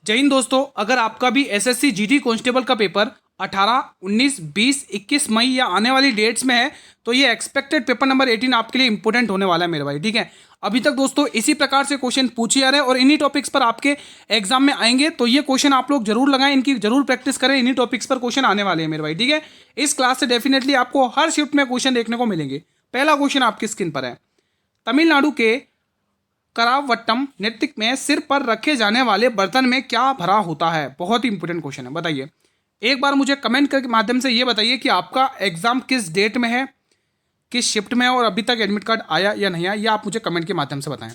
जय हिंद दोस्तों। अगर आपका भी एसएससी जीडी कांस्टेबल का पेपर 18, 19, 20, 21 मई या आने वाली डेट्स में है तो ये एक्सपेक्टेड पेपर नंबर 18 आपके लिए इंपॉर्टेंट होने वाला है मेरे भाई। ठीक है, अभी तक दोस्तों इसी प्रकार से क्वेश्चन पूछे जा रहे हैं और इन्हीं टॉपिक्स पर आपके एग्जाम में आएंगे, तो ये क्वेश्चन आप लोग जरूर लगाएं, इनकी जरूर प्रैक्टिस करें। इन्हीं टॉपिक्स पर क्वेश्चन आने वाले हैं मेरे भाई। ठीक है, इस क्लास से डेफिनेटली आपको हर शिफ्ट में क्वेश्चन देखने को मिलेंगे। पहला क्वेश्चन आपकी स्क्रीन पर है। तमिलनाडु के करावट्टम नृत्य में सिर पर रखे जाने वाले बर्तन में क्या भरा होता है? बहुत ही इंपॉर्टेंट क्वेश्चन है, बताइए। एक बार मुझे कमेंट के माध्यम से ये बताइए कि आपका एग्जाम किस डेट में है, किस शिफ्ट में है और अभी तक एडमिट कार्ड आया या नहीं आया, ये आप मुझे कमेंट के माध्यम से बताएं।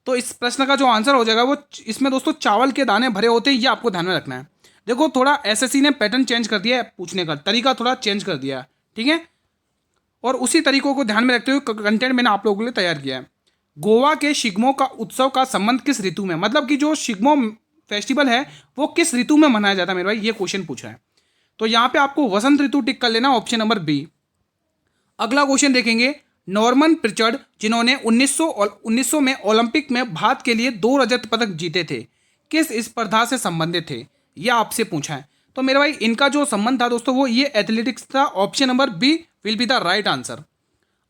तो इस प्रश्न का जो आंसर हो जाएगा वो इसमें दोस्तों चावल के दाने भरे होते हैं, ये आपको ध्यान में रखना है। देखो, थोड़ा एसएससी ने पैटर्न चेंज कर दिया है, पूछने का तरीका थोड़ा चेंज कर दिया है। ठीक है, और उसी तरीकों को ध्यान में रखते हुए कंटेंट मैंने आप लोगों के लिए तैयार किया है। गोवा के शिग्मो का उत्सव का संबंध किस ऋतु में, मतलब कि जो शिग्मो फेस्टिवल है वो किस ऋतु में मनाया जाता है मेरे भाई, ये क्वेश्चन पूछा है। तो यहाँ पे आपको वसंत ऋतु टिक कर लेना, ऑप्शन नंबर बी। अगला क्वेश्चन देखेंगे। नॉर्मन प्रिचर्ड, जिन्होंने 1900 में ओलंपिक में भारत के लिए 2 रजत पदक जीते थे, किस स्पर्धा से संबंधित थे, यह आपसे पूछा है। तो मेरे भाई इनका जो संबंध था दोस्तों वो ये एथलेटिक्स था। Option number B will be the right answer.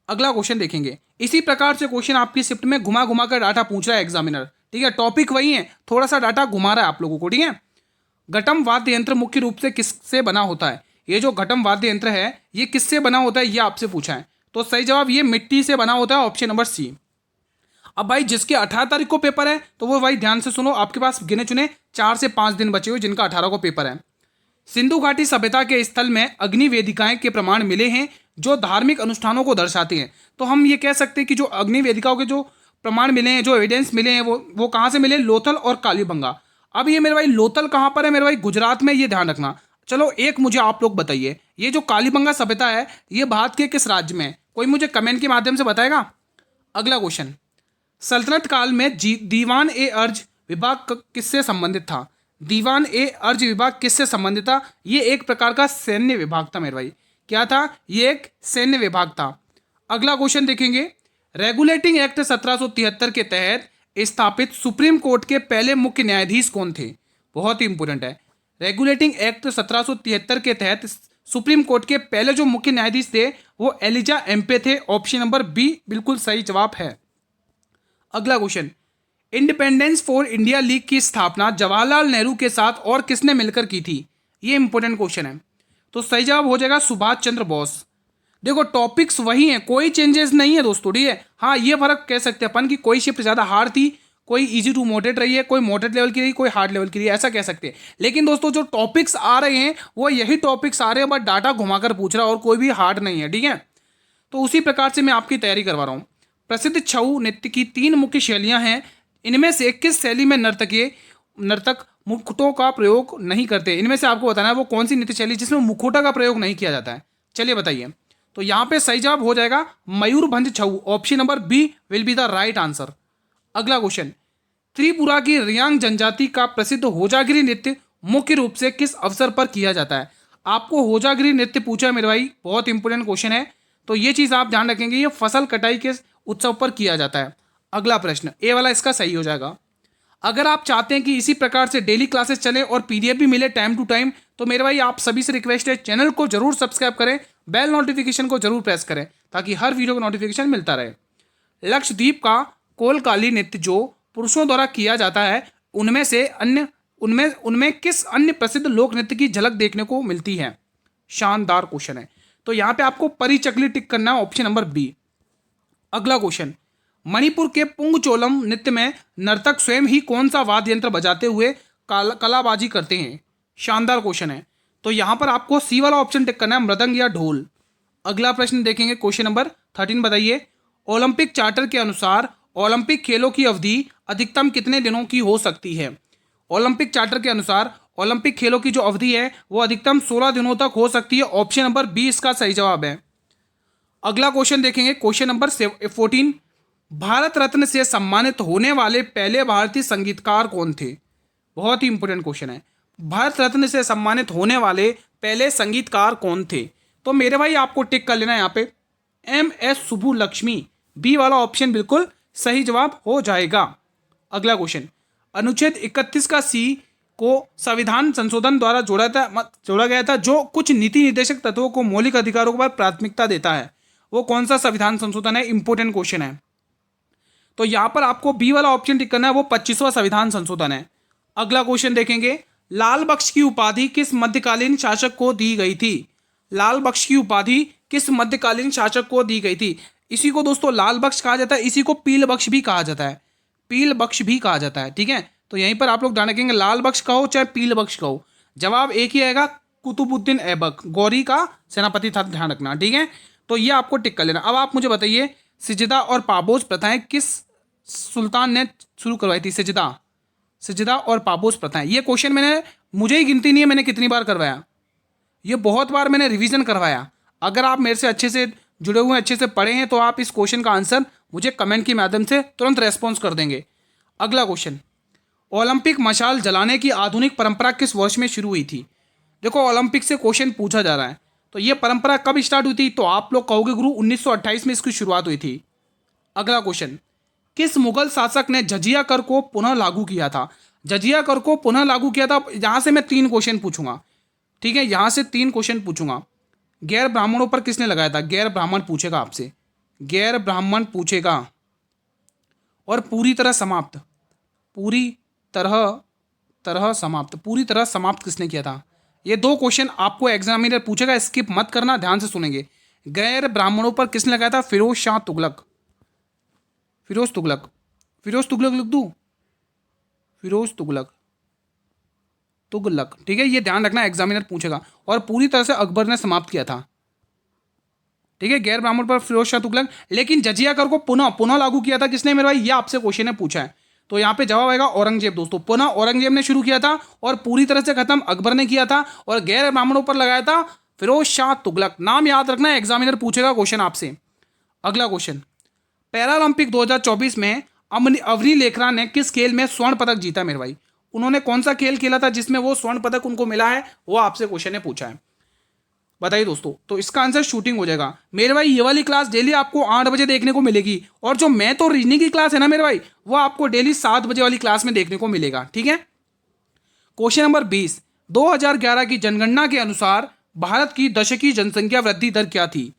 अगला क्वेश्यन देखेंगे। इसी प्रकार से क्वेश्चन आपकी शिफ्ट में घुमा घुमा कर डाटा पूछ रहा है एग्जामिनर। ठीक है, टॉपिक वही है, थोड़ा सा डाटा घुमा रहा है आप लोगों को। ठीक है, घटम वाद्य यंत्र मुख्य रूप से किससे बना होता है? ये जो घटम वाद्य यंत्र है ये किससे बना होता है, ये आपसे पूछा है। तो सही जवाब ये मिट्टी से बना होता है, ऑप्शन नंबर सी। अब भाई जिसके 18 तारीख को पेपर है तो वो भाई ध्यान से सुनो, आपके पास गिने चुने 4 से 5 दिन बचे हुए जिनका 18 को पेपर है। सिंधु घाटी सभ्यता के स्थल में अग्नि वेदिकाएं के प्रमाण मिले हैं जो धार्मिक अनुष्ठानों को दर्शाती हैं। तो हम ये कह सकते हैं कि जो अग्नि वेदिकाओं के जो प्रमाण मिले हैं, जो एविडेंस मिले हैं, वो कहाँ से मिले? लोथल और कालीबंगा। अब ये मेरे भाई लोथल कहाँ पर है मेरे भाई? गुजरात में, ये ध्यान रखना। चलो एक मुझे आप लोग बताइए, ये जो कालीबंगा सभ्यता है ये भारत के किस राज्य में है? कोई मुझे कमेंट के माध्यम से बताएगा। अगला क्वेश्चन। सल्तनत काल में दीवान ए अर्ज विभाग किससे संबंधित था? दीवान ए अर्ज विभाग किससे संबंधित था? ये एक प्रकार का सैन्य विभाग था मेरे भाई। क्या था? ये एक सैन्य विभाग था। अगला क्वेश्चन देखेंगे। रेगुलेटिंग एक्ट 1773 के तहत स्थापित सुप्रीम कोर्ट के पहले मुख्य न्यायाधीश कौन थे? बहुत ही इंपॉर्टेंट है। रेगुलेटिंग एक्ट 1773 के तहत सुप्रीम कोर्ट के पहले जो मुख्य न्यायाधीश थे वो एलिजा एम्पे थे। ऑप्शन नंबर बी बिल्कुल सही जवाब है। अगला question. Independence for India league की स्थापना जवाहरलाल नेहरू के साथ और किसने मिलकर की थी? ये इंपॉर्टेंट क्वेश्चन है। तो सही जवाब हो जाएगा सुभाष चंद्र बोस। देखो टॉपिक्स वही हैं, कोई चेंजेस नहीं है दोस्तों। ठीक है, हाँ ये फर्क कह सकते हैं अपन कि कोई शिफ्ट ज़्यादा हार्ड थी, कोई इजी टू मॉडरेट रही है, कोई मॉडरेट लेवल की रही, कोई हार्ड लेवल की रही है, ऐसा कह सकते हैं। लेकिन दोस्तों जो टॉपिक्स आ रहे हैं वो यही टॉपिक्स आ रहे हैं, बट डाटा घुमाकर पूछ रहा है और कोई भी हार्ड नहीं है। ठीक है, तो उसी प्रकार से मैं आपकी तैयारी करवा रहा हूँ। प्रसिद्ध छऊ नृत्य की 3 मुख्य शैलियाँ हैं, इनमें से किस शैली में नर्तक मुखौटों का प्रयोग नहीं करते? इनमें से आपको बताना है वो कौन सी नृत्य शैली जिसमें मुखौटा का प्रयोग नहीं किया जाता है। चलिए बताइए। तो यहाँ पे सही जवाब हो जाएगा Mayurbhanj Chhau. Option number B will be the right answer. अगला क्वेश्चन। त्रिपुरा की रियांग जनजाति का प्रसिद्ध होजागिरी नृत्य मुख्य रूप से किस अवसर पर किया जाता है? आपको होजागिरी नृत्य पूछा है मेरे भाई, बहुत इंपॉर्टेंट क्वेश्चन है। तो ये चीज़ आप ध्यान रखेंगे, ये फसल कटाई के उत्सव पर किया जाता है। अगला प्रश्न, ए वाला इसका सही हो जाएगा। अगर आप चाहते हैं कि इसी प्रकार से डेली क्लासेस चले और पीडीएफ भी मिले टाइम टू टाइम, तो मेरे भाई आप सभी से रिक्वेस्ट है चैनल को जरूर सब्सक्राइब करें, बेल नोटिफिकेशन को जरूर प्रेस करें ताकि हर वीडियो का नोटिफिकेशन मिलता रहे। लक्षद्वीप का कोलकाली नृत्य जो पुरुषों द्वारा किया जाता है उनमें किस अन्य प्रसिद्ध लोक नृत्य की झलक देखने को मिलती है? शानदार क्वेश्चन है। तो यहाँ पे आपको परिचकली टिक करना है, ऑप्शन नंबर बी। अगला क्वेश्चन। मणिपुर के पुंगचोलम नृत्य में नर्तक स्वयं ही कौन सा वाद्य यंत्र बजाते हुए कलाबाजी करते हैं? शानदार क्वेश्चन है। तो यहाँ पर आपको सी वाला ऑप्शन टिक करना है, मृदंग या ढोल। अगला प्रश्न देखेंगे, क्वेश्चन नंबर 13 बताइए। ओलंपिक चार्टर के अनुसार ओलंपिक खेलों की अवधि अधिकतम कितने दिनों की हो सकती है? ओलंपिक चार्टर के अनुसार ओलंपिक खेलों की जो अवधि है वो अधिकतम 16 दिनों तक हो सकती है। ऑप्शन नंबर बी इसका सही जवाब है। अगला क्वेश्चन देखेंगे, क्वेश्चन नंबर 14। भारत रत्न से सम्मानित होने वाले पहले भारतीय संगीतकार कौन थे? बहुत ही इंपॉर्टेंट क्वेश्चन है। भारत रत्न से सम्मानित होने वाले पहले संगीतकार कौन थे? तो मेरे भाई आपको टिक कर लेना है यहाँ पे MS सुब्बुलक्ष्मी। बी वाला ऑप्शन बिल्कुल सही जवाब हो जाएगा। अगला क्वेश्चन। अनुच्छेद 31 का सी को संविधान संशोधन द्वारा जोड़ा गया था, जो कुछ नीति निर्देशक तत्वों को मौलिक अधिकारों पर प्राथमिकता देता है। वो कौन सा संविधान संशोधन है? इंपॉर्टेंट क्वेश्चन है। तो यहां पर आपको बी वाला ऑप्शन टिक करना है, वो 25वां संविधान संशोधन है। अगला क्वेश्चन देखेंगे, लाल बख्श की उपाधि किस मध्यकालीन शासक को दी गई थी? लाल बख्श की उपाधि किस मध्यकालीन शासक को दी गई थी? इसी को दोस्तों लाल बख्श कहा जाता है, इसी को पील बख्श भी कहा जाता है, पील बख्श भी कहा जाता है। ठीक है, तो यहीं पर आप लोग ध्यान रखेंगे, लाल बख्श कहो चाहे पील बख्श कहो, जवाब एक ही आएगा, कुतुबुद्दीन ऐबक, गौरी का सेनापति था, ध्यान रखना। ठीक है, तो ये आपको टिक कर लेना। अब आप मुझे बताइए, सिजदा और पाबोस प्रथाएं किस सुल्तान ने शुरू करवाई थी? सिजदा और पाबोस प्रथाएं, ये क्वेश्चन मुझे ही गिनती नहीं है मैंने कितनी बार करवाया, ये बहुत बार मैंने रिवीजन करवाया। अगर आप मेरे से अच्छे से जुड़े हुए, अच्छे से पढ़े हैं, तो आप इस क्वेश्चन का आंसर मुझे कमेंट के माध्यम से तुरंत रेस्पॉन्स कर देंगे। अगला क्वेश्चन, ओलंपिक मशाल जलाने की आधुनिक परंपरा किस वर्ष में शुरू हुई थी? देखो, ओलंपिक से क्वेश्चन पूछा जा रहा है, तो ये परंपरा कब स्टार्ट हुई थी? तो आप लोग कहोगे गुरु 1928 में इसकी शुरुआत हुई थी। अगला क्वेश्चन, किस मुगल शासक ने जजिया कर को पुनः लागू किया था? जजिया कर को पुनः लागू किया था, यहां से मैं 3 क्वेश्चन पूछूंगा। ठीक है, यहां से 3 क्वेश्चन पूछूंगा। गैर ब्राह्मणों पर किसने लगाया था? गैर ब्राह्मण पूछेगा आपसे, गैर ब्राह्मण पूछेगा। और पूरी तरह समाप्त, पूरी तरह समाप्त किसने किया था? ये 2 क्वेश्चन आपको एग्जामिनर पूछेगा, स्किप मत करना, ध्यान से सुनेंगे। गैर ब्राह्मणों पर किसने लगाया था? फिरोज शाह तुगलक, फिरोज तुगलक लिख दूं, फिरोज तुगलक। ठीक है, ये ध्यान रखना, एग्जामिनर पूछेगा। और पूरी तरह से अकबर ने समाप्त किया था। ठीक है, गैर ब्राह्मण पर फिरोज शाह तुगलक। लेकिन जजिया कर को पुनः लागू किया था किसने मेरे भाई? ये आपसे क्वेश्चन ने पूछा है, तो यहाँ पे जवाब आएगा औरंगजेब। दोस्तों, पुनः औरंगजेब ने शुरू किया था और पूरी तरह से खत्म अकबर ने किया था, और गैर ब्राह्मणों पर लगाया था फिरोज शाह तुगलक। नाम याद रखना, एग्जामिनर पूछेगा क्वेश्चन आपसे। अगला क्वेश्चन, पैरालंपिक 2024 में अवनी लेखरा ने किस खेल में स्वर्ण पदक जीता मेरे भाई? उन्होंने कौन सा खेल खेला था जिसमें वो स्वर्ण पदक उनको मिला है? वो आपसे क्वेश्चन ने पूछा है, बताइए दोस्तों। तो इसका आंसर शूटिंग हो जाएगा मेरे भाई। ये वाली क्लास डेली आपको 8 बजे देखने को मिलेगी, और जो मैथ और रीजनिंग की क्लास है ना मेरे भाई, वो आपको डेली 7 बजे वाली क्लास में देखने को मिलेगा। ठीक है, क्वेश्चन नंबर 20, 2011 की जनगणना के अनुसार भारत की दशकीय जनसंख्या वृद्धि दर क्या थी?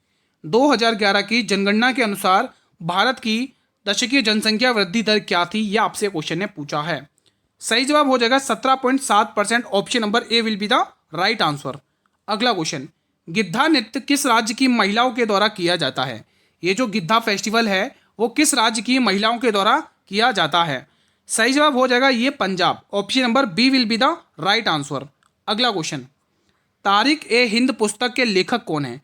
2011 की जनगणना के अनुसार भारत की दशकीय जनसंख्या वृद्धि दर क्या थी? यह आपसे क्वेश्चन ने पूछा है। सही जवाब हो जाएगा 17.7%। Option number A will be the right answer. अगला क्वेश्चन, गिद्धा नृत्य किस राज्य की महिलाओं के द्वारा किया जाता है? ये जो गिद्धा फेस्टिवल है वो किस राज्य की महिलाओं के द्वारा किया जाता है? सही जवाब हो जाएगा ये Punjab. Option number B will be the right answer. अगला क्वेश्चन, तारिक ए हिंद पुस्तक के लेखक कौन है?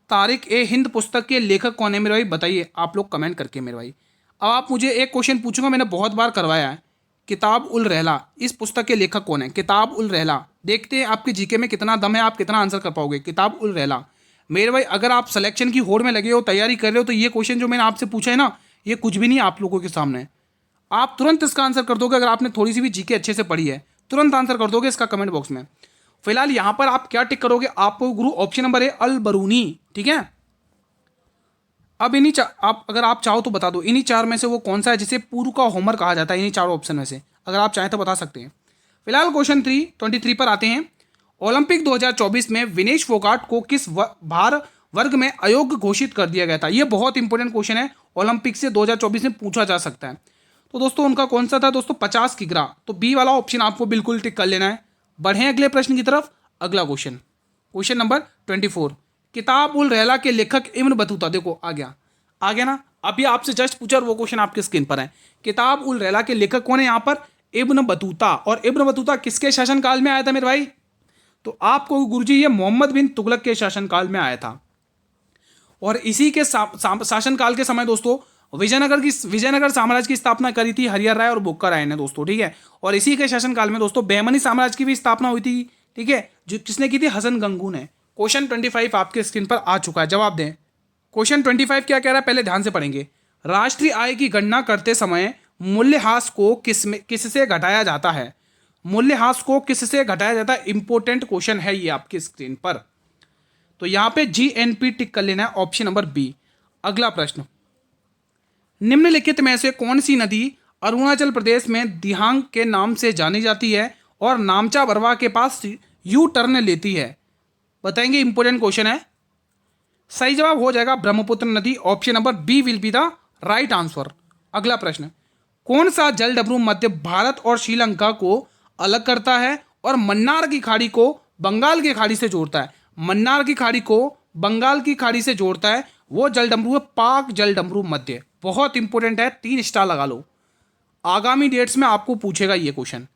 तारिक ए हिंद पुस्तक के लेखक कौन है मेरे भाई? बताइए आप लोग कमेंट करके मेरे भाई। अब आप मुझे एक क्वेश्चन पूछूंगा, मैंने बहुत बार करवाया है, किताब उल रहला, इस पुस्तक के लेखक कौन है? किताब उल रहला। देखते हैं आपके जीके में कितना दम है, आप कितना आंसर कर पाओगे। किताब उल रहला मेरे भाई, अगर आप सिलेक्शन की होड़ में लगे हो, तैयारी कर रहे हो, तो ये क्वेश्चन जो मैंने आपसे पूछा है ना, ये कुछ भी नहीं आप लोगों के सामने। आप तुरंत इसका आंसर कर दोगे, अगर आपने थोड़ी सी भी जीके अच्छे से पढ़ी है, तुरंत आंसर कर दोगे इसका कमेंट बॉक्स में। फिलहाल यहाँ पर आप क्या टिक करोगे? आपको गुरु ऑप्शन नंबर है अल बरूनी। ठीक है, अब आप अगर आप चाहो तो बता दो, इन्हीं 4 में से वो कौन सा है जिसे पूर्व का होमर कहा जाता है? इन्हीं 4 ऑप्शन में से अगर आप चाहें तो बता सकते हैं। फिलहाल क्वेश्चन 23 पर आते हैं। ओलंपिक 2024 में विनेश फोगाट को किस भार वर्ग में अयोग्य घोषित कर दिया गया था? ये बहुत इंपॉर्टेंट क्वेश्चन है, ओलंपिक से 2024 में पूछा जा सकता है। तो दोस्तों उनका कौन सा था दोस्तों? 50 किग्रा। तो बी वाला ऑप्शन आपको बिल्कुल टिक कर लेना है। बढ़ें अगले प्रश्न की तरफ। अगला क्वेश्चन, क्वेश्चन नंबर 24, किताब उल रहला के लेखक इब्न बतूता। देखो आ गया ना, अभी आपसे जस्ट पूछा और वो क्वेश्चन आपके स्क्रीन पर है। किताब उल रहला के लेखक कौन है यहाँ पर? Ibn Battuta. और इब्न बतूता किसके शासनकाल में आया था मेरे भाई? तो आपको गुरुजी ये मोहम्मद बिन तुगलक के शासनकाल में आया था। और इसी के शासनकाल के समय दोस्तों विजयनगर साम्राज्य की स्थापना करी थी हरिहर राय और बुक्का राय ने दोस्तों। ठीक है, और इसी के शासनकाल में दोस्तों बहमनी साम्राज्य की भी स्थापना हुई थी। ठीक है, जो किसने की थी? हसन गंगू ने। क्वेश्चन 25 आपके स्क्रीन पर आ चुका है, जवाब दें। क्वेश्चन 25 क्या कह रहा है, पहले ध्यान से पढ़ेंगे। राष्ट्रीय आय की गणना करते समय मूल्यह्रास को किससे घटाया जाता है? मूल्यह्रास को किससे घटाया जाता है? इंपॉर्टेंट क्वेश्चन है ये आपकी स्क्रीन पर। तो यहां पे GNP टिक कर लेना है, ऑप्शन नंबर बी। अगला प्रश्न, निम्नलिखित में से कौन सी नदी अरुणाचल प्रदेश में दिहांग के नाम से जानी जाती है और नामचा बरवा के पास यू टर्न लेती है? बताएंगे, इंपॉर्टेंट क्वेश्चन है। सही जवाब हो जाएगा ब्रह्मपुत्र नदी। Option number B will be the right answer. अगला प्रश्न, कौन सा जल डमरू मध्य भारत और श्रीलंका को अलग करता है और मन्नार की खाड़ी को बंगाल की खाड़ी से जोड़ता है? मन्नार की खाड़ी को बंगाल की खाड़ी से जोड़ता है वो जल डमरू है पाक जल डमरू मध्य। बहुत इंपॉर्टेंट है, 3 स्टार लगा लो। आगामी डेट्स में आपको पूछेगा ये क्वेश्चन।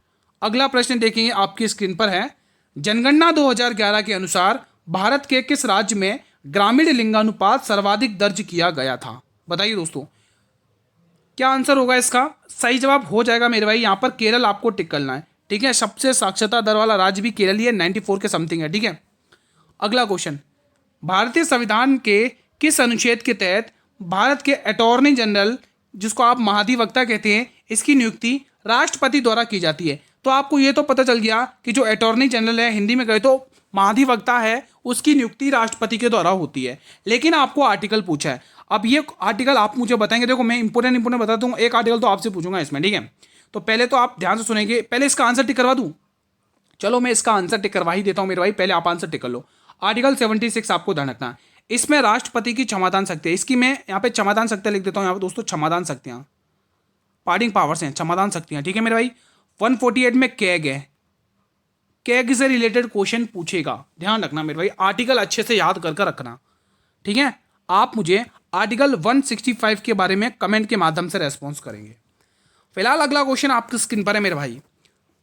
अगला प्रश्न देखेंगे, आपकी स्क्रीन पर है। जनगणना 2011 के अनुसार भारत के किस राज्य में ग्रामीण लिंगानुपात सर्वाधिक दर्ज किया गया था? बताइए दोस्तों, क्या आंसर होगा इसका? सही जवाब हो जाएगा मेरे भाई यहाँ पर केरल आपको टिक करना है। ठीक है, सबसे साक्षरता दर वाला राज्य भी केरल ही है, 94 के समथिंग है। ठीक है, अगला क्वेश्चन, भारतीय संविधान के किस अनुच्छेद के तहत भारत के अटॉर्नी जनरल, जिसको आप महाधिवक्ता कहते हैं, इसकी नियुक्ति राष्ट्रपति द्वारा की जाती है? तो आपको ये तो पता चल गया कि जो अटॉर्नी जनरल है, हिंदी में कहे तो महाधिवक्ता है, उसकी नियुक्ति राष्ट्रपति के द्वारा होती है। लेकिन आपको आर्टिकल पूछा है। अब ये आर्टिकल आप मुझे बताएंगे। देखो, मैं इंपोर्टेंट बताता हूँ। एक आर्टिकल तो आपसे पूछूंगा इसमें। ठीक है, तो पहले तो आप ध्यान से सुनेंगे। पहले इसका आंसर टिक करवा दूँ? चलो मैं इसका आंसर टिक करवा ही देता हूँ मेरे भाई। पहले आप आंसर टिक कर लो। आर्टिकल 76 आपको ध्यान रखना, इसमें राष्ट्रपति की क्षमादान शक्ति है। इसकी मैं यहाँ पे क्षमादान शक्तियाँ लिख देता हूँ यहाँ पे दोस्तों। क्षमादान शक्तियाँ, पार्डिंग पावर्स हैं, क्षमादान शक्तियाँ। ठीक है मेरे भाई। 148 में कैग है, कैग से रिलेटेड क्वेश्चन पूछेगा, ध्यान रखना मेरे भाई। आर्टिकल अच्छे से याद कर रखना। ठीक है, आप मुझे आर्टिकल 165 के बारे में कमेंट के माध्यम से रेस्पॉन्स करेंगे। फिलहाल अगला क्वेश्चन आपकी स्क्रीन पर है मेरे भाई।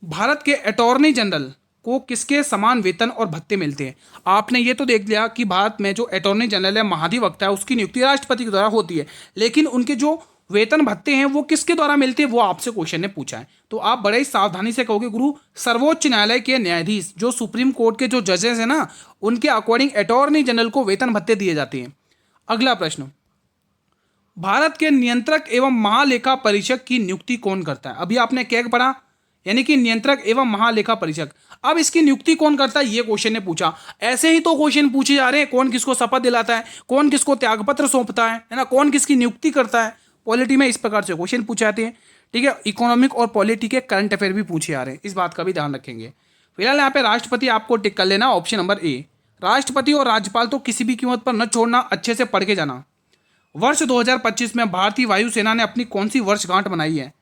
भारत के अटॉर्नी जनरल को किसके समान वेतन और भत्ते मिलते हैं? आपने ये तो देख लिया कि भारत में जो अटॉर्नी जनरल है, महाधिवक्ता है, उसकी नियुक्ति राष्ट्रपति के द्वारा होती है। लेकिन उनके जो वेतन भत्ते हैं वो किसके द्वारा मिलते हैं, वो आपसे क्वेश्चन ने पूछा है। तो आप बड़े ही सावधानी से कहोगे गुरु, सर्वोच्च न्यायालय के न्यायाधीश, जो सुप्रीम कोर्ट के जो जजेस हैं ना, उनके अकॉर्डिंग अटॉर्नी जनरल को वेतन भत्ते दिए जाते हैं। अगला प्रश्न, भारत के नियंत्रक एवं महालेखा परीक्षक की नियुक्ति कौन करता है? अभी आपने कैग पढ़ा, यानी कि नियंत्रक एवं महालेखा परीक्षक। अब इसकी नियुक्ति कौन करता है, ये क्वेश्चन ने पूछा। ऐसे ही तो क्वेश्चन पूछे जा रहे हैं, कौन किसको शपथ दिलाता है, कौन किसको त्यागपत्र सौंपता है ना, कौन किसकी नियुक्ति करता है। पॉलिटी में इस प्रकार से क्वेश्चन पूछे जाते हैं। ठीक है, इकोनॉमिक और पॉलिटी के करंट अफेयर भी पूछे जा रहे हैं, इस बात का भी ध्यान रखेंगे। फिलहाल यहाँ पे राष्ट्रपति आपको टिक कर लेना, ऑप्शन नंबर ए। राष्ट्रपति और राज्यपाल तो किसी भी कीमत पर न छोड़ना, अच्छे से पढ़ के जाना। वर्ष 2025 में भारतीय वायुसेना ने अपनी कौन सी वर्षगांठ मनाई है?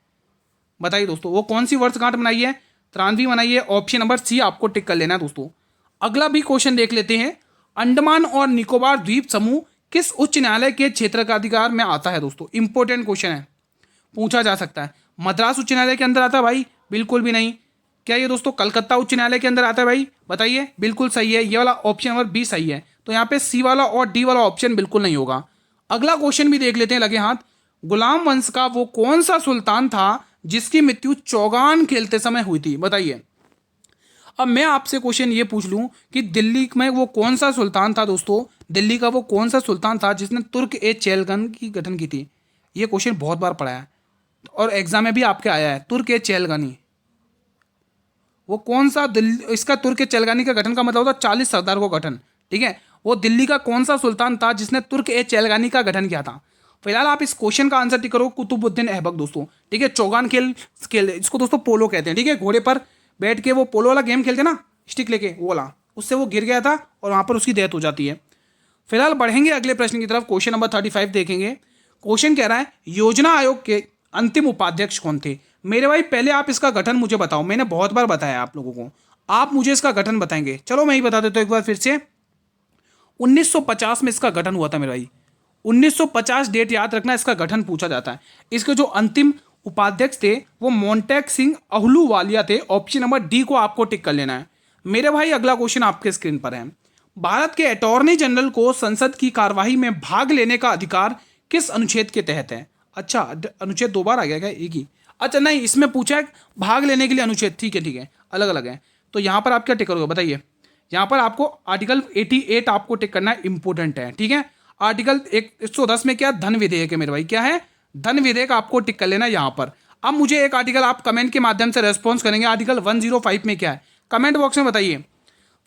बताइए दोस्तों, वो कौन सी वर्षगांठ मनाई है? 93 मनाई है। ऑप्शन नंबर सी आपको टिक कर लेना है दोस्तों। अगला भी क्वेश्चन देख लेते हैं। अंडमान और निकोबार द्वीप समूह किस उच्च न्यायालय के क्षेत्र का अधिकार में आता है? दोस्तों इंपॉर्टेंट क्वेश्चन है, पूछा जा सकता है। मद्रास उच्च न्यायालय के अंदर आता है भाई? बिल्कुल भी नहीं। क्या ये दोस्तों कलकत्ता उच्च न्यायालय के अंदर आता है भाई? बताइए, बिल्कुल सही है। ये वाला ऑप्शन नंबर बी सही है। तो यहाँ पे सी वाला और डी वाला ऑप्शन बिल्कुल नहीं होगा। अगला क्वेश्चन भी देख लेते हैं, लगे हाथ। गुलाम वंश का वो कौन सा सुल्तान था जिसकी मृत्यु चौगान खेलते समय हुई थी? बताइए। अब मैं आपसे क्वेश्चन ये पूछ लूं कि दिल्ली में वो कौन सा सुल्तान था दोस्तों, दिल्ली का वो कौन सा सुल्तान था जिसने तुर्क ए चेलगन की गठन की थी? ये क्वेश्चन बहुत बार पढ़ा है और एग्जाम में भी आपके आया है। तुर्क ए चेलगानी, वो कौन सा इसका तुर्क ए चेलगानी का गठन का मतलब होता 40 सरदार को गठन। ठीक है, वो दिल्ली का कौन सा सुल्तान था जिसने तुर्क ए चेलगानी का गठन किया था? फिलहाल आप इस क्वेश्चन का आंसर टिक करो, कुतुबुद्दीन ऐबक दोस्तों। ठीक है, चौगान खेल इसको दोस्तों पोलो कहते हैं। ठीक है, घोड़े पर बैठ के वो पोलो वाला गेम खेलते ना, स्टिक लेके, वो वाला, उससे वो गिर गया था और वहाँ पर उसकी डेथ हो जाती है। फिलहाल बढ़ेंगे अगले प्रश्न की तरफ। क्वेश्चन नंबर 35 देखेंगे। क्वेश्चन कह रहा है, योजना आयोग के अंतिम उपाध्यक्ष कौन थे? मेरे भाई पहले आप इसका गठन मुझे बताओ। मैंने बहुत बार बताया आप लोगों को, आप मुझे इसका गठन बताएंगे। चलो मैं ही बता देता हूँ एक बार फिर से। 1950 में इसका गठन हुआ था मेरे भाई। 1950 डेट याद रखना, इसका गठन पूछा जाता है। इसके जो अंतिम उपाध्यक्ष थे वो मोंटेक सिंह अहलूवालिया थे। ऑप्शन नंबर डी को आपको टिक कर लेना है मेरे भाई। अगला क्वेश्चन आपके स्क्रीन पर है। भारत के अटॉर्नी जनरल को संसद की कार्यवाही में भाग लेने का अधिकार किस अनुच्छेद के तहत है? अच्छा, अनुच्छेद 2 बार आ गया क्या? एक ही? अच्छा नहीं, इसमें पूछा है भाग लेने के लिए अनुच्छेद। ठीक है, अलग अलग है। तो यहाँ पर आप क्या टिक करोगे बताइए? यहाँ पर आपको आर्टिकल 88 आपको टिक करना है, इंपॉर्टेंट है। ठीक है, आर्टिकल 110 में क्या धन विधेयक है मेरे भाई? क्या है? धन विधेयक आपको टिक कर लेना यहाँ पर। अब मुझे एक आर्टिकल आप कमेंट के माध्यम से रेस्पॉन्स करेंगे। आर्टिकल 105 में क्या है? कमेंट बॉक्स में बताइए।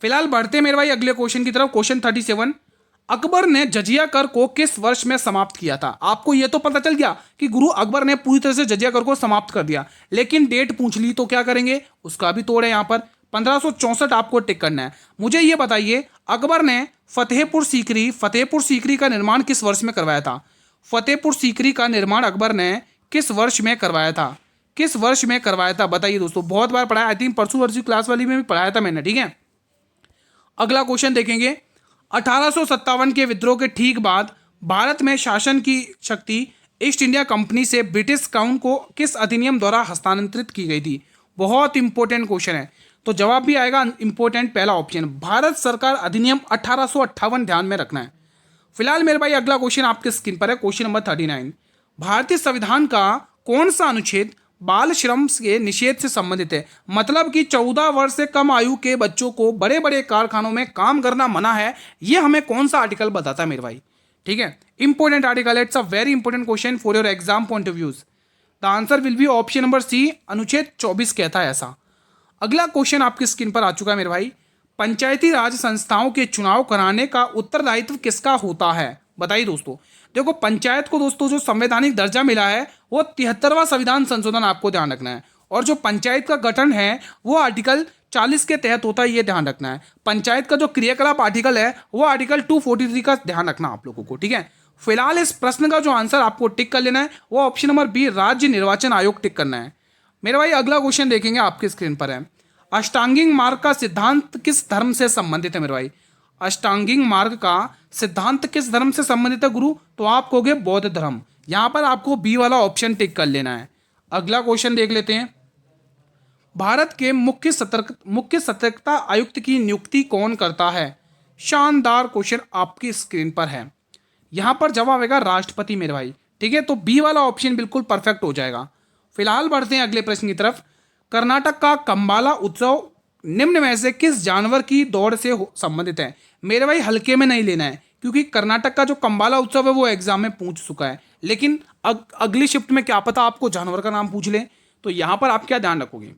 फिलहाल बढ़ते मेरे भाई अगले क्वेश्चन की तरफ। क्वेश्चन 37, अकबर ने जजिया कर को किस वर्ष में समाप्त किया था? आपको यह तो पता चल गया कि गुरु अकबर ने पूरी तरह से जजिया कर को समाप्त कर दिया, लेकिन डेट पूछ ली तो क्या करेंगे? उसका भी तोड़ है यहाँ पर। 1564 आपको टिक करना है। मुझे ये बताइए, अकबर ने फतेहपुर सीकरी का निर्माण किस वर्ष में करवाया था? फतेहपुर सीकरी का निर्माण अकबर ने किस वर्ष में करवाया था? किस वर्ष में करवाया था बताइए दोस्तों। बहुत बार पढ़ाया, आई थिंक परसों वर्षी क्लास वाली में भी पढ़ाया था मैंने, ठीक है। अगला क्वेश्चन देखेंगे, 1857 के विद्रोह के ठीक बाद भारत में शासन की शक्ति ईस्ट इंडिया कंपनी से ब्रिटिश क्राउन को किस अधिनियम द्वारा हस्तांतरित की गई थी? बहुत इंपॉर्टेंट क्वेश्चन है, तो जवाब भी आएगा इंपॉर्टेंट पहला ऑप्शन, भारत सरकार अधिनियम 1858 ध्यान में रखना है। फिलहाल मेरे भाई अगला क्वेश्चन आपके स्क्रीन पर है, क्वेश्चन नंबर 39। भारतीय संविधान का कौन सा अनुच्छेद बाल श्रम के निषेध से संबंधित है? मतलब कि 14 वर्ष से कम आयु के बच्चों को बड़े बड़े कारखानों में काम करना मना है, ये हमें कौन सा आर्टिकल बताता है मेरे भाई? ठीक है, important article, it's a very important question for your exam point of views. The answer will be option number C, अनुच्छेद 24 कहता है ऐसा। अगला क्वेश्चन आपकी स्क्रीन पर आ चुका है मेरे भाई, पंचायती राज संस्थाओं के चुनाव कराने का उत्तरदायित्व किसका होता है? बताइए दोस्तों। देखो, पंचायत को दोस्तों जो संवैधानिक दर्जा मिला है वो 73वां संविधान संशोधन, आपको ध्यान रखना है। और जो पंचायत का गठन है वो आर्टिकल 40 के तहत होता है, ये ध्यान रखना है। पंचायत का जो क्रियाकलाप आर्टिकल है वो आर्टिकल 243 का ध्यान रखना आप लोगों को, ठीक है। फिलहाल इस प्रश्न का जो आंसर आपको टिक कर लेना है वो ऑप्शन नंबर बी, राज्य निर्वाचन आयोग टिक करना है मेरे भाई। अगला क्वेश्चन देखेंगे, आपके स्क्रीन पर है, अष्टांगिक मार्ग का सिद्धांत किस धर्म से संबंधित है मेरे भाई? अष्टांगिक मार्ग का सिद्धांत किस धर्म से संबंधित है गुरु? तो आप कहोगे बौद्ध धर्म। यहां पर आपको बी वाला ऑप्शन टिक कर लेना है। अगला क्वेश्चन देख लेते हैं, भारत के मुख्य सतर्कता आयुक्त की नियुक्ति कौन करता है? शानदार क्वेश्चन आपकी स्क्रीन पर है। यहां पर जवाब आएगा राष्ट्रपति मेरे भाई, ठीक है। तो बी वाला ऑप्शन बिल्कुल परफेक्ट हो जाएगा। फिलहाल बढ़ते हैं अगले प्रश्न की तरफ। कर्नाटक का कंबाला उत्सव निम्न में से किस जानवर की दौड़ से संबंधित है? मेरे भाई हल्के में नहीं लेना है, क्योंकि कर्नाटक का जो कंबाला उत्सव है वो एग्जाम में पूछ चुका है, लेकिन अगली शिफ्ट में क्या पता आपको जानवर का नाम पूछ ले। तो यहां पर आप क्या ध्यान रखोगे?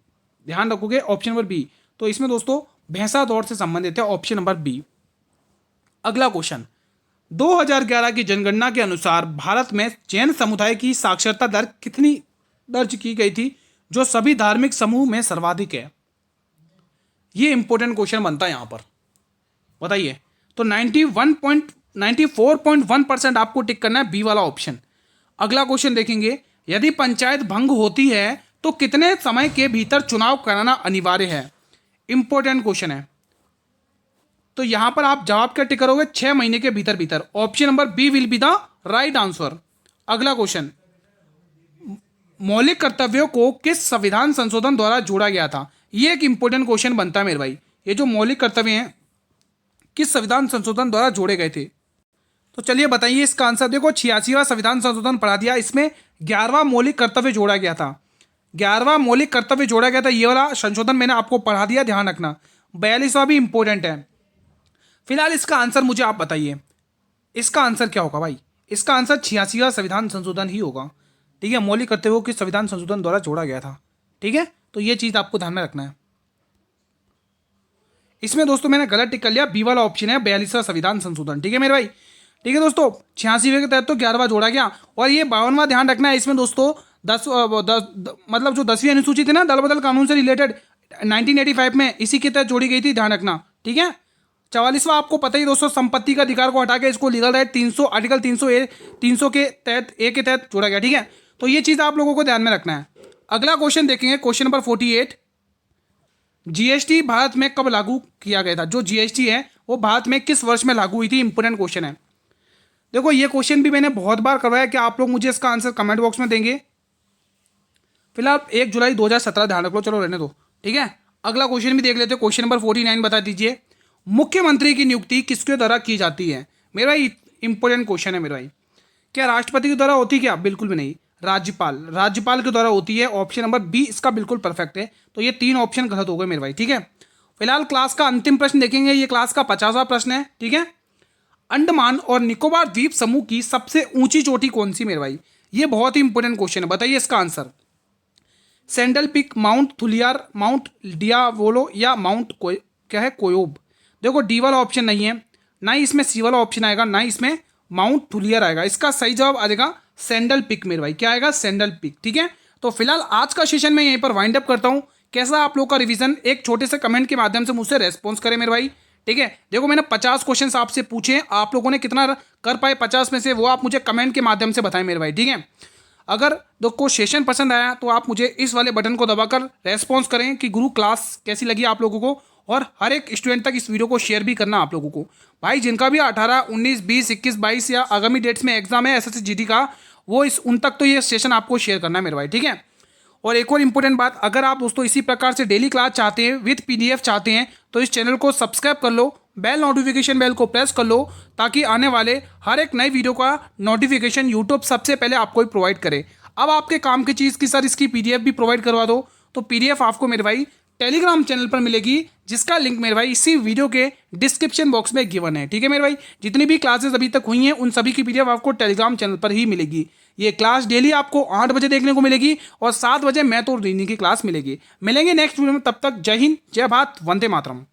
ध्यान रखोगे ऑप्शन नंबर बी। तो इसमें दोस्तों भैंसा दौड़ से संबंधित है, ऑप्शन नंबर बी। अगला क्वेश्चन, 2011 की जनगणना के अनुसार भारत में जैन समुदाय की साक्षरता दर कितनी दर्ज की गई थी, जो सभी धार्मिक समूह में सर्वाधिक है? ये इंपॉर्टेंट क्वेश्चन बनता है यहां पर, बताइए। तो 94.1% आपको टिक करना है बी वाला ऑप्शन। अगला क्वेश्चन देखेंगे, यदि पंचायत भंग होती है तो कितने समय के भीतर चुनाव कराना अनिवार्य है? इंपॉर्टेंट क्वेश्चन है। तो यहां पर आप जवाब क्या टिक करोगे? 6 महीने के भीतर भीतर। Option number B will be the right answer. अगला क्वेश्चन, मौलिक कर्तव्यों को किस संविधान संशोधन द्वारा जोड़ा गया था? ये एक इंपॉर्टेंट क्वेश्चन बनता है मेरे भाई। ये जो मौलिक कर्तव्य हैं किस संविधान संशोधन द्वारा जोड़े गए थे? तो चलिए बताइए इसका आंसर। देखो, 86वां संविधान संशोधन पढ़ा दिया, इसमें 11वां मौलिक कर्तव्य जोड़ा गया था। 11वां मौलिक कर्तव्य जोड़ा गया था, ये वाला संशोधन मैंने आपको पढ़ा दिया, ध्यान रखना। 42वां भी इंपॉर्टेंट है। फिलहाल इसका आंसर मुझे आप बताइए, इसका आंसर क्या होगा भाई? इसका आंसर 86वां संविधान संशोधन ही होगा, ठीक है। मौलिक कर्तव्यों को संविधान संशोधन द्वारा जोड़ा गया था, ठीक है। तो ये चीज आपको ध्यान में रखना है। इसमें दोस्तों मैंने गलत टिक कर लिया, बी वाला ऑप्शन है 42वां संविधान संशोधन, ठीक है मेरे भाई। ठीक है दोस्तों, 86वें के तहत तो 11वां जोड़ा गया, और ये 52वां ध्यान रखना है। इसमें दोस्तों मतलब जो 10वीं अनुसूची थी ना, दल बदल कानून से रिलेटेड 1985 में, इसी के तहत जोड़ी गई थी, ध्यान रखना, ठीक है। 44वां आपको पता ही दोस्तों, संपत्ति का अधिकार को हटा के इसको लीगल राइट 300 आर्टिकल 300 के तहत ए के तहत जोड़ा गया, ठीक है। तो ये चीज आप लोगों को ध्यान में रखना है। अगला क्वेश्चन देखेंगे, क्वेश्चन नंबर 48, जीएसटी भारत में कब लागू किया गया था? जो जीएसटी है वो भारत में किस वर्ष में लागू हुई थी? इंपोर्टेंट क्वेश्चन है। देखो, ये क्वेश्चन भी मैंने बहुत बार करवाया, कि आप लोग मुझे इसका आंसर कमेंट बॉक्स में देंगे। फिलहाल 1 जुलाई 2017 ध्यान रख लो, चलो रहने दो, ठीक है। अगला क्वेश्चन भी देख लेते हैं, क्वेश्चन नंबर 49 बता दीजिए, मुख्यमंत्री की नियुक्ति किसके द्वारा की जाती है? मेरा इंपॉर्टेंट क्वेश्चन है मेरा भाई। क्या राष्ट्रपति के द्वारा होती? क्या बिल्कुल भी नहीं, राज्यपाल के द्वारा होती है। ऑप्शन नंबर बी इसका बिल्कुल परफेक्ट है। तो ये 3 ऑप्शन गलत हो गए मेरे भाई, ठीक है। फिलहाल क्लास का अंतिम प्रश्न देखेंगे, ये क्लास का 50वां प्रश्न है, ठीक है। अंडमान और निकोबार द्वीप समूह की सबसे ऊंची चोटी कौन सी मेरे भाई? ये बहुत ही इंपॉर्टेंट क्वेश्चन है, बताइए इसका answer. Saddle Peak, Mount Thuillier, Mount Diavolo, या माउंट क्या है कोयोब? देखो, डी वाला ऑप्शन नहीं है, ना ही इसमें सी वाला ऑप्शन आएगा, ना ही इसमें माउंट थुलियर आएगा। इसका सही जवाब आ जाएगा सैंडल पिक मेरे भाई। क्या आएगा? Sandal peak. ठीक है, तो फिलहाल आज का सेशन मैं यहीं पर वाइंड अप करता हूँ। कैसा आप लोग का रिवीजन, एक छोटे से कमेंट के माध्यम से मुझसे रेस्पॉन्स करें मेरे भाई। ठीक है, देखो मैंने 50 क्वेश्चन आपसे पूछे, आप लोगों ने कितना कर पाए 50 में से, वो आप मुझे कमेंट के माध्यम से बताएं मेरे भाई। ठीक है, अगर को सेशन पसंद आया तो आप मुझे इस वाले बटन को दबाकर रेस्पॉन्स करें कि गुरु क्लास कैसी लगी आप लोगों को, और हर एक स्टूडेंट तक इस वीडियो को शेयर भी करना आप लोगों को भाई। जिनका भी 18, 19, 20, 21, 22 या आगामी डेट्स में एग्जाम है एसएससी जीडी का, वो उन तक तो ये सेशन आपको शेयर करना है मेरे भाई। ठीक है, और एक और इंपॉर्टेंट बात, अगर आप दोस्तों इसी प्रकार से डेली क्लास चाहते हैं विद पीडीएफ चाहते हैं तो इस चैनल को सब्सक्राइब कर लो, बेल नोटिफिकेशन बेल को प्रेस कर लो, ताकि आने वाले हर एक नई वीडियो का नोटिफिकेशन यूट्यूब सबसे पहले आपको ही प्रोवाइड करे। अब आपके काम की चीज़ की सर इसकी पीडीएफ भी प्रोवाइड करवा दो, तो पीडीएफ आपको मेरे भाई टेलीग्राम चैनल पर मिलेगी, जिसका लिंक मेरे भाई इसी वीडियो के डिस्क्रिप्शन बॉक्स में गिवन है। ठीक है मेरे भाई, जितनी भी क्लासेस अभी तक हुई हैं उन सभी की पीडीएफ आपको टेलीग्राम चैनल पर ही मिलेगी। ये क्लास डेली आपको 8 बजे देखने को मिलेगी और 7 बजे मैं तो रीडिंग की क्लास मिलेगी। मिलेंगे नेक्स्ट वीडियो में, तब तक जय हिंद, जय भारत, वंदे मातरम।